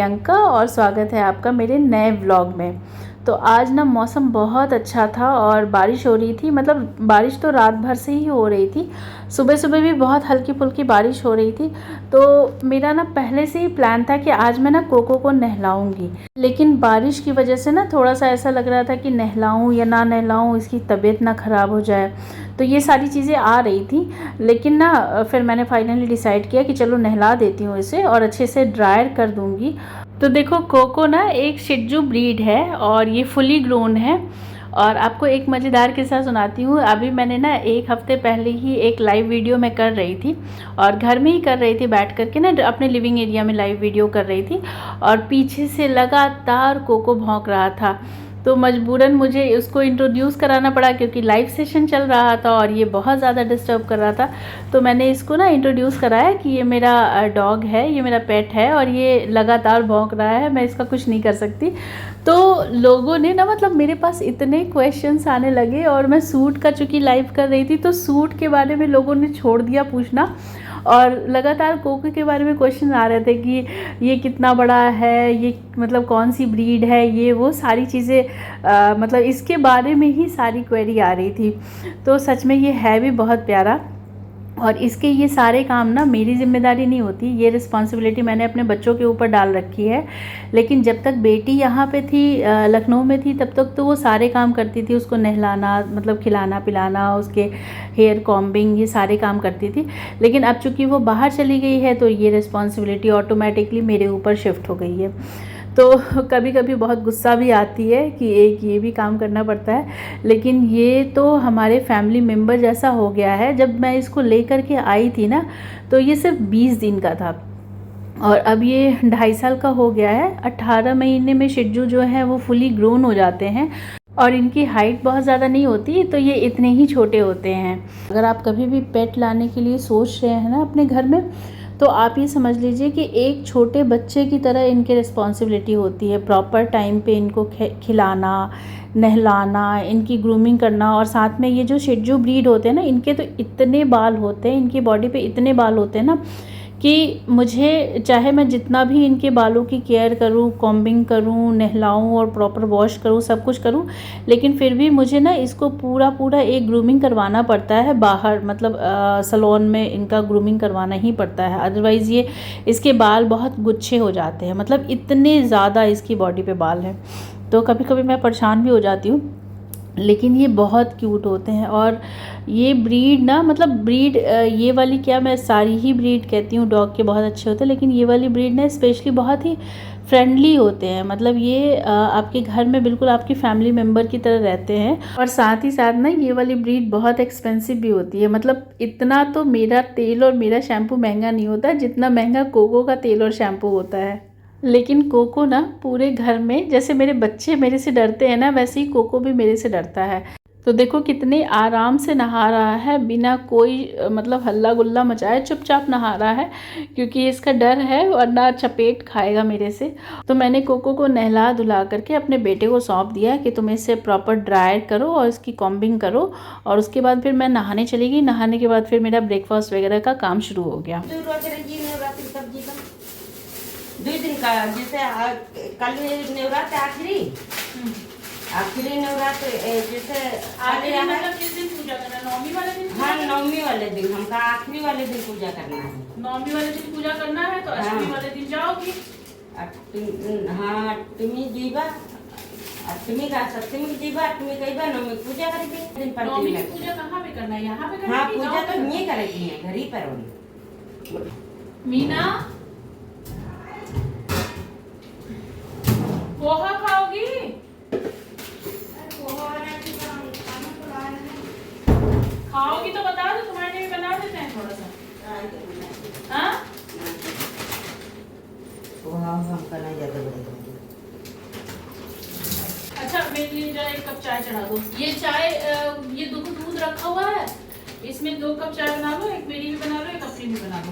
प्रियंका और स्वागत है आपका मेरे नए व्लॉग में। तो आज ना मौसम बहुत अच्छा था और बारिश हो रही थी। मतलब बारिश तो रात भर से ही हो रही थी, सुबह सुबह भी बहुत हल्की फुल्की बारिश हो रही थी। तो मेरा ना पहले से ही प्लान था कि आज मैं ना कोको को नहलाऊंगी, लेकिन बारिश की वजह से ना थोड़ा सा ऐसा लग रहा था कि नहलाऊं या ना नहलाऊं, इसकी तबीयत ना ख़राब हो जाए। तो ये सारी चीज़ें आ रही थी, लेकिन ना फिर मैंने फाइनली डिसाइड किया कि चलो नहला देती हूँ इसे और अच्छे से ड्रायर कर दूँगी। तो देखो कोको ना एक शिट्जू ब्रीड है और ये फुली ग्रोन है। और आपको एक मज़ेदार किस्सा सुनाती हूँ। अभी मैंने ना एक हफ़्ते पहले ही एक लाइव वीडियो मैं कर रही थी और घर में ही कर रही थी, बैठ करके ना अपने लिविंग एरिया में लाइव वीडियो कर रही थी और पीछे से लगातार कोको भौंक रहा था। तो मजबूरन मुझे उसको इंट्रोड्यूस कराना पड़ा क्योंकि लाइव सेशन चल रहा था और ये बहुत ज़्यादा डिस्टर्ब कर रहा था। तो मैंने इसको ना इंट्रोड्यूस कराया कि ये मेरा डॉग है, ये मेरा पेट है और ये लगातार भौंक रहा है, मैं इसका कुछ नहीं कर सकती। तो लोगों ने ना मतलब मेरे पास इतने क्वेश्चंस आने लगे और मैं सूट का चूँकि लाइव कर रही थी तो सूट के बारे में लोगों ने छोड़ दिया पूछना और लगातार कोको के बारे में क्वेश्चन आ रहे थे कि ये कितना बड़ा है, ये मतलब कौन सी ब्रीड है, ये वो सारी चीज़ें मतलब इसके बारे में ही सारी क्वेरी आ रही थी। तो सच में ये है भी बहुत प्यारा और इसके ये सारे काम ना मेरी ज़िम्मेदारी नहीं होती, ये रिस्पॉन्सिबिलिटी मैंने अपने बच्चों के ऊपर डाल रखी है। लेकिन जब तक बेटी यहाँ पे थी, लखनऊ में थी, तब तक तो वो सारे काम करती थी, उसको नहलाना मतलब खिलाना पिलाना, उसके हेयर कॉम्बिंग, ये सारे काम करती थी। लेकिन अब चूँकि वो बाहर चली गई है तो ये रिस्पॉन्सिबिलिटी ऑटोमेटिकली मेरे ऊपर शिफ्ट हो गई है। तो कभी कभी बहुत गुस्सा भी आती है कि एक ये भी काम करना पड़ता है, लेकिन ये तो हमारे फैमिली मेम्बर जैसा हो गया है। जब मैं इसको लेकर के आई थी ना तो ये सिर्फ 20 दिन का था और अब ये 2.5 साल का हो गया है। 18 महीने में शिट्जू जो है वो फुली ग्रोन हो जाते हैं और इनकी हाइट बहुत ज़्यादा नहीं होती, तो ये इतने ही छोटे होते हैं। अगर आप कभी भी पेट लाने के लिए सोच रहे हैं ना अपने घर में, तो आप ये समझ लीजिए कि एक छोटे बच्चे की तरह इनकी रिस्पॉन्सिबिलिटी होती है। प्रॉपर टाइम पे इनको खिलाना, नहलाना, इनकी ग्रूमिंग करना। और साथ में ये जो शिट्जू ब्रीड होते हैं ना, इनके तो इतने बाल होते हैं, इनकी बॉडी पे इतने बाल होते हैं ना कि मुझे चाहे मैं जितना भी इनके बालों की केयर करूं, कॉम्बिंग करूं, नहलाऊं और प्रॉपर वॉश करूं, सब कुछ करूं, लेकिन फिर भी मुझे ना इसको पूरा एक ग्रूमिंग करवाना पड़ता है बाहर। मतलब सैलून में इनका ग्रूमिंग करवाना ही पड़ता है, अदरवाइज़ ये इसके बाल बहुत गुच्छे हो जाते हैं। मतलब इतने ज़्यादा इसकी बॉडी पे बाल हैं, तो कभी कभी मैं परेशान भी हो जाती हूँ। लेकिन ये बहुत क्यूट होते हैं और ये ब्रीड ना मतलब ब्रीड ये वाली क्या, मैं सारी ही ब्रीड कहती हूँ डॉग के बहुत अच्छे होते हैं, लेकिन ये वाली ब्रीड ना स्पेशली बहुत ही फ्रेंडली होते हैं। मतलब ये आपके घर में बिल्कुल आपकी फैमिली मेम्बर की तरह रहते हैं। और साथ ही साथ ना ये वाली ब्रीड बहुत एक्सपेंसिव भी होती है। मतलब इतना तो मेरा तेल और मेरा शैम्पू महंगा नहीं होता जितना महंगा कोको का तेल और शैम्पू होता है। लेकिन कोको ना पूरे घर में, जैसे मेरे बच्चे मेरे से डरते हैं ना, वैसे ही कोको भी मेरे से डरता है। तो देखो कितने आराम से नहा रहा है, बिना कोई मतलब हल्ला गुल्ला मचाए चुपचाप नहा रहा है, क्योंकि इसका डर है वरना चपेट खाएगा मेरे से। तो मैंने कोको को नहला धुला करके अपने बेटे को सौंप दिया कि तुम इसे प्रॉपर ड्रायर करो और इसकी कॉम्बिंग करो, और उसके बाद फिर मैं नहाने चली गई। नहाने के बाद फिर मेरा ब्रेकफास्ट वगैरह का काम शुरू हो गया। 2 दिन का, जैसे कल नवरात्र आखिरी नवरात्र, जैसे मतलब किस दिन पूजा करना? नौमी वाले दिन? हाँ, नवमी वाले दिन हमका आखिरी वाले दिन पूजा करना है। नौमी वाले दिन पूजा करना है तो अष्टमी वाले दिन जाओगी? हाँ, अष्टमी जीवा, अष्टमी का सप्तमी जीवा, अष्टमी कईबा, नवमी पूजा करेगी। नौमी की पूजा कहाँ पे करना है? यहाँ पे करना है? हाँ, पूजा तो नहीं करेगी है, घर ही पर होगी। मीना पोहा खाओगी? खाओगी तो बता दो, तुम्हारे लिए बना देते हैं थोड़ा सा। हाँ, पोहा हमका नहीं ज्यादा बढ़ेगा। अच्छा मेरे लिए जरा 1 कप चाय चढ़ा दो। ये चाय ये दूध रखा हुआ है, इसमें 2 कप चाय बना लो, 1 मेरी भी बना लो, 1 अपनी भी बना लो।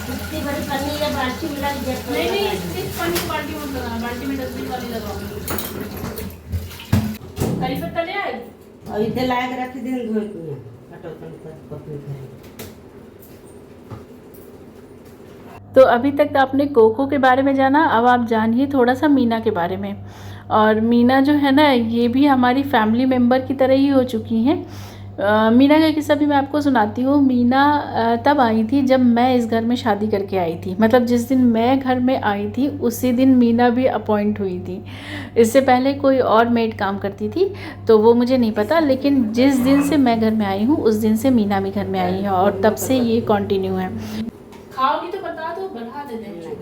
इतनी बड़ी पन्नी या बाल्टी में लग जाती है? नहीं, इस पानी की बाल्टी मत लगाना, बाल्टी में डस्टबिन वाली लगाओ। करी पत्ता ले आए और इधर लायक रख दिन धोए को कटोतन पर पकड़ कर। तो अभी तक आपने कोको के बारे में जाना, अब आप जानिए थोड़ा सा मीना के बारे में। और मीना जो है ना, ये भी हमारी फैमिली मेम्बर की तरह ही हो चुकी हैं। मीना का किस्सा भी मैं आपको सुनाती हूँ। मीना तब आई थी जब मैं इस घर में शादी करके आई थी। मतलब जिस दिन मैं घर में आई थी उसी दिन मीना भी अपॉइंट हुई थी। इससे पहले कोई और मेड काम करती थी, तो वो मुझे नहीं पता, लेकिन जिस दिन से मैं घर में आई हूँ उस दिन से मीना भी घर में आई है और तब से ये कंटिन्यू है। खाओगी तो बता दो, बढ़ा दे देंगे।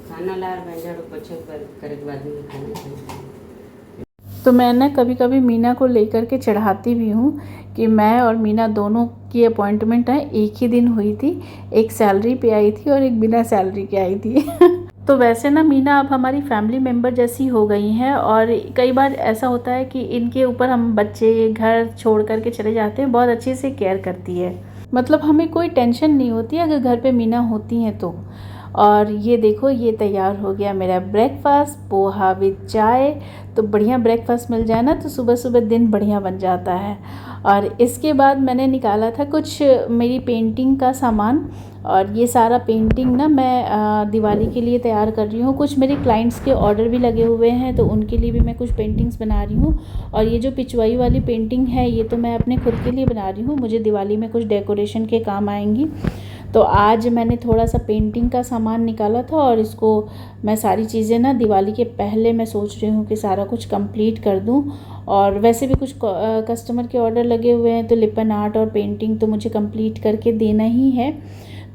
खाना ला झाड़ू पोछे करे के बाद में खाना। तो मैं ना कभी कभी मीना को लेकर के चढ़ाती भी हूँ कि मैं और मीना दोनों की अपॉइंटमेंट है एक ही दिन हुई थी। एक सैलरी पे आई थी और एक बिना सैलरी के आई थी। तो वैसे ना मीना अब हमारी फैमिली मेम्बर जैसी हो गई हैं। और कई बार ऐसा होता है कि इनके ऊपर हम बच्चे घर छोड़ कर के चले जाते हैं, बहुत अच्छे से केयर करती है। मतलब हमें कोई टेंशन नहीं होती अगर घर पे मीना होती हैं तो। और ये देखो, ये तैयार हो गया मेरा ब्रेकफास्ट, पोहा विद चाय। तो बढ़िया ब्रेकफास्ट मिल जाए ना तो सुबह सुबह दिन बढ़िया बन जाता है। और इसके बाद मैंने निकाला था कुछ मेरी पेंटिंग का सामान। और ये सारा पेंटिंग ना मैं दिवाली के लिए तैयार कर रही हूँ। कुछ मेरे क्लाइंट्स के ऑर्डर भी लगे हुए हैं, तो उनके लिए भी मैं कुछ पेंटिंग्स बना रही हूँ। और ये जो पिचवाई वाली पेंटिंग है ये तो मैं अपने खुद के लिए बना रही हूँ, मुझे दिवाली में कुछ डेकोरेशन के काम आएंगी। तो आज मैंने थोड़ा सा पेंटिंग का सामान निकाला था और इसको मैं सारी चीज़ें ना दिवाली के पहले मैं सोच रही हूँ कि सारा कुछ कंप्लीट कर दूँ। और वैसे भी कुछ कस्टमर के ऑर्डर लगे हुए हैं, तो लिपन आर्ट और पेंटिंग तो मुझे कंप्लीट करके देना ही है।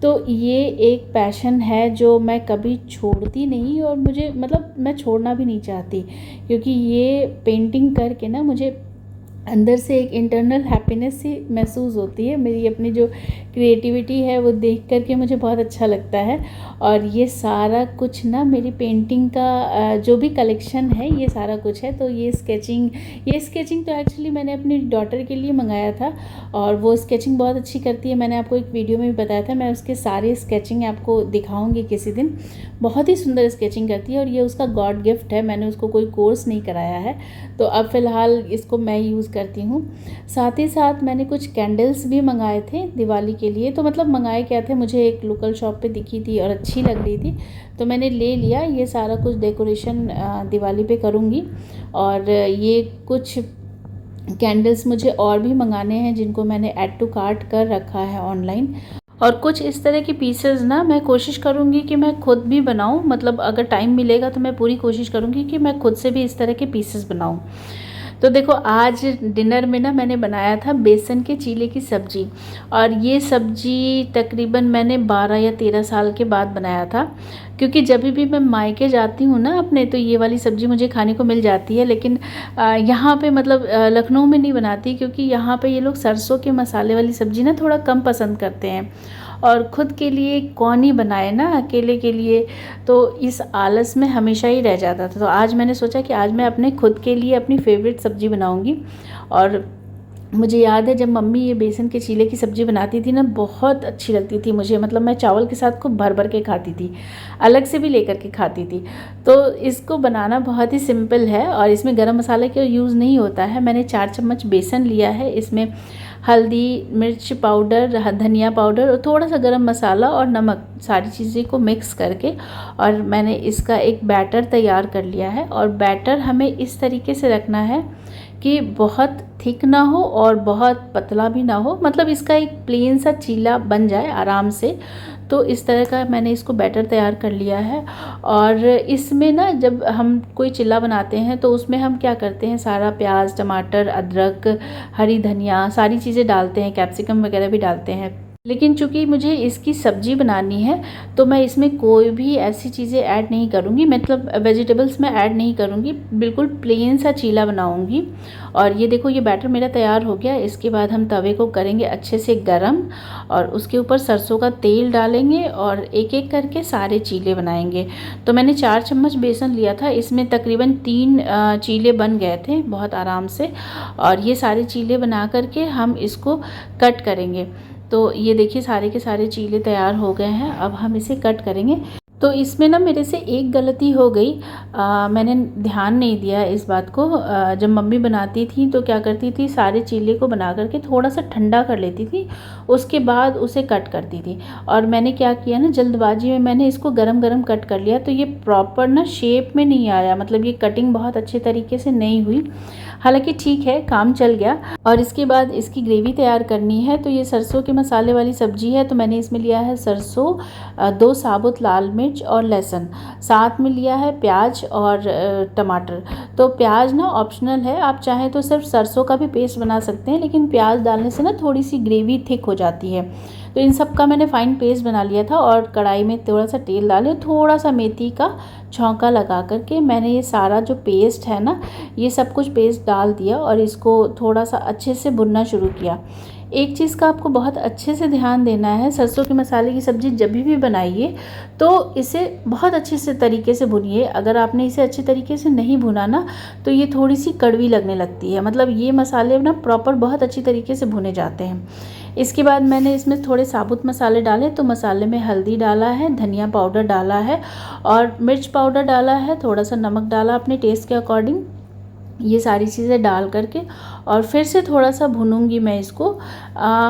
तो ये एक पैशन है जो मैं कभी छोड़ती नहीं, और मुझे मतलब मैं छोड़ना भी नहीं चाहती, क्योंकि ये पेंटिंग करके ना मुझे अंदर से एक इंटरनल हैप्पीनेस सी महसूस होती है। मेरी अपनी जो क्रिएटिविटी है वो देख करके मुझे बहुत अच्छा लगता है। और ये सारा कुछ ना मेरी पेंटिंग का जो भी कलेक्शन है ये सारा कुछ है। तो ये स्केचिंग तो एक्चुअली मैंने अपनी डॉटर के लिए मंगाया था, और वो स्केचिंग बहुत अच्छी करती है। मैंने आपको एक वीडियो में भी बताया था, मैं उसके सारे स्केचिंग आपको दिखाऊंगी किसी दिन। बहुत ही सुंदर स्केचिंग करती है और ये उसका गॉड गिफ्ट है, मैंने उसको कोई कोर्स नहीं कराया है। तो अब फ़िलहाल इसको मैं यूज़ करती हूँ। साथ ही साथ मैंने कुछ कैंडल्स भी मंगाए थे दिवाली के लिए। तो मतलब मंगाए क्या थे, मुझे एक लोकल शॉप पे दिखी थी और अच्छी लग रही थी, तो मैंने ले लिया। ये सारा कुछ डेकोरेशन दिवाली पे करूँगी। और ये कुछ कैंडल्स मुझे और भी मंगाने हैं जिनको मैंने ऐड टू कार्ट कर रखा है ऑनलाइन। और कुछ इस तरह की पीसेस ना मैं कोशिश करूँगी कि मैं खुद भी बनाऊँ। मतलब अगर टाइम मिलेगा तो मैं पूरी कोशिश करूँगी कि मैं खुद से भी इस तरह के पीसेस बनाऊँ। तो देखो, आज डिनर में ना मैंने बनाया था बेसन के चीले की सब्ज़ी। और ये सब्ज़ी तकरीबन मैंने 12 या 13 साल के बाद बनाया था, क्योंकि जब भी मैं मायके जाती हूँ ना अपने, तो ये वाली सब्ज़ी मुझे खाने को मिल जाती है। लेकिन यहाँ पे मतलब लखनऊ में नहीं बनाती, क्योंकि यहाँ पे ये लोग सरसों के मसाले वाली सब्ज़ी ना थोड़ा कम पसंद करते हैं। और ख़ुद के लिए कौन ही बनाए ना, अकेले के लिए, तो इस आलस में हमेशा ही रह जाता था। तो आज मैंने सोचा कि आज मैं अपने खुद के लिए अपनी फेवरेट सब्ज़ी बनाऊंगी। और मुझे याद है जब मम्मी ये बेसन के चीले की सब्ज़ी बनाती थी ना, बहुत अच्छी लगती थी मुझे। मतलब मैं चावल के साथ खूब भर भर के खाती थी, अलग से भी लेकर के खाती थी। तो इसको बनाना बहुत ही सिंपल है और इसमें गरम मसाले का यूज़ नहीं होता है। मैंने 4 चम्मच बेसन लिया है, इसमें हल्दी, मिर्च पाउडर, धनिया पाउडर और थोड़ा सा गरम मसाला और नमक, सारी चीज़ें को मिक्स करके और मैंने इसका एक बैटर तैयार कर लिया है। और बैटर हमें इस तरीके से रखना है कि बहुत थिक ना हो और बहुत पतला भी ना हो, मतलब इसका एक प्लेन सा चीला बन जाए आराम से। तो इस तरह का मैंने इसको बैटर तैयार कर लिया है। और इसमें ना जब हम कोई चिल्ला बनाते हैं तो उसमें हम क्या करते हैं, सारा प्याज, टमाटर, अदरक, हरी धनिया, सारी चीज़ें डालते हैं, कैप्सिकम वगैरह भी डालते हैं। लेकिन चूँकि मुझे इसकी सब्ज़ी बनानी है तो मैं इसमें कोई भी ऐसी चीज़ें ऐड नहीं करूँगी, मतलब वेजिटेबल्स मैं ऐड नहीं करूँगी, बिल्कुल प्लेन सा चीला बनाऊँगी। और ये देखो, ये बैटर मेरा तैयार हो गया। इसके बाद हम तवे को करेंगे अच्छे से गरम और उसके ऊपर सरसों का तेल डालेंगे और एक एक करके सारे चीले बनाएंगे। तो मैंने 4 चम्मच बेसन लिया था, इसमें तकरीबन 3 चीले बन गए थे बहुत आराम से। और ये सारे चीले बना करके हम इसको कट करेंगे। तो ये देखिए, सारे के सारे चीले तैयार हो गए हैं, अब हम इसे कट करेंगे। तो इसमें ना मेरे से एक गलती हो गई। मैंने ध्यान नहीं दिया इस बात को। जब मम्मी बनाती थी तो क्या करती थी, सारे चीले को बना करके थोड़ा सा ठंडा कर लेती थी, उसके बाद उसे कट करती थी। और मैंने क्या किया ना, जल्दबाजी में मैंने इसको गरम गरम कट कर लिया, तो ये प्रॉपर ना शेप में नहीं आया, मतलब ये कटिंग बहुत अच्छे तरीके से नहीं हुई। हालांकि ठीक है, काम चल गया। और इसके बाद इसकी ग्रेवी तैयार करनी है। तो ये सरसों के मसाले वाली सब्जी है, तो मैंने इसमें लिया है सरसों, 2 साबुत लाल मिर्च और लहसुन, साथ में लिया है प्याज और टमाटर। तो प्याज ना ऑप्शनल है, आप चाहें तो सिर्फ सरसों का भी पेस्ट बना सकते हैं, लेकिन प्याज डालने से ना थोड़ी सी ग्रेवी थिक हो जाती है। तो इन सब का मैंने फाइन पेस्ट बना लिया था और कढ़ाई में थोड़ा सा तेल डाले, थोड़ा सा मेथी का छौंका लगा करके मैंने ये सारा जो पेस्ट है ना, ये सब कुछ पेस्ट डाल दिया और इसको थोड़ा सा अच्छे से भुनना शुरू किया। एक चीज़ का आपको बहुत अच्छे से ध्यान देना है, सरसों के मसाले की सब्ज़ी जब भी बनाइए तो इसे बहुत अच्छे से तरीके से भुनिए। अगर आपने इसे अच्छे तरीके से नहीं भुना ना, तो ये थोड़ी सी कड़वी लगने लगती है। मतलब ये मसाले ना प्रॉपर बहुत अच्छी तरीके से भुने जाते हैं। इसके बाद मैंने इसमें थोड़े साबुत मसाले डाले। तो मसाले में हल्दी डाला है, धनिया पाउडर डाला है और मिर्च पाउडर डाला है, थोड़ा सा नमक डाला अपने टेस्ट के अकॉर्डिंग। ये सारी चीज़ें डाल करके और फिर से थोड़ा सा भूनूंगी मैं इसको।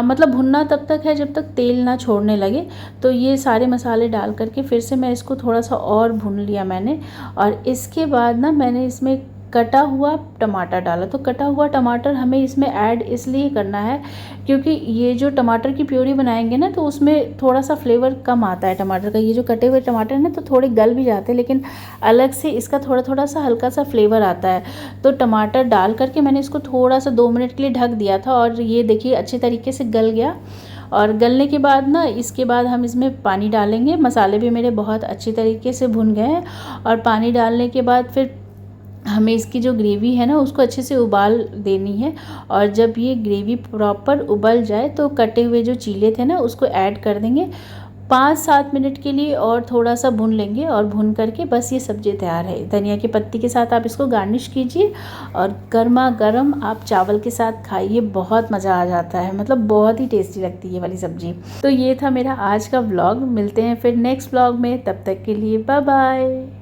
मतलब भुनना तब तक है जब तक तेल ना छोड़ने लगे। तो ये सारे मसाले डाल करके फिर से मैं इसको थोड़ा सा और भून लिया मैंने। और इसके बाद ना मैंने इसमें कटा हुआ टमाटर डाला। तो कटा हुआ टमाटर हमें इसमें ऐड इसलिए करना है क्योंकि ये जो टमाटर की प्यूरी बनाएंगे ना, तो उसमें थोड़ा सा फ्लेवर कम आता है टमाटर का। ये जो कटे हुए टमाटर हैं ना, तो थोड़े गल भी जाते हैं, लेकिन अलग से इसका थोड़ा थोड़ा सा हल्का सा फ्लेवर आता है। तो टमाटर डाल करके मैंने इसको थोड़ा सा 2 मिनट के लिए ढक दिया था और ये देखिए अच्छे तरीके से गल गया। और गलने के बाद ना, इसके बाद हम इसमें पानी डालेंगे। मसाले भी मेरे बहुत अच्छे तरीके से भुन गए हैं। और पानी डालने के बाद फिर हमें इसकी जो ग्रेवी है ना, उसको अच्छे से उबाल देनी है। और जब ये ग्रेवी प्रॉपर उबल जाए तो कटे हुए जो चीले थे ना, उसको ऐड कर देंगे। 5-7 मिनट के लिए और थोड़ा सा भून लेंगे और भून करके बस ये सब्ज़ी तैयार है। धनिया की पत्ती के साथ आप इसको गार्निश कीजिए और गर्मा गर्म आप चावल के साथ खाइए, बहुत मज़ा आ जाता है। मतलब बहुत ही टेस्टी लगती है ये वाली सब्ज़ी। तो ये था मेरा आज का व्लॉग। मिलते हैं फिर नेक्स्ट व्लॉग में, तब तक के लिए बाय बाय।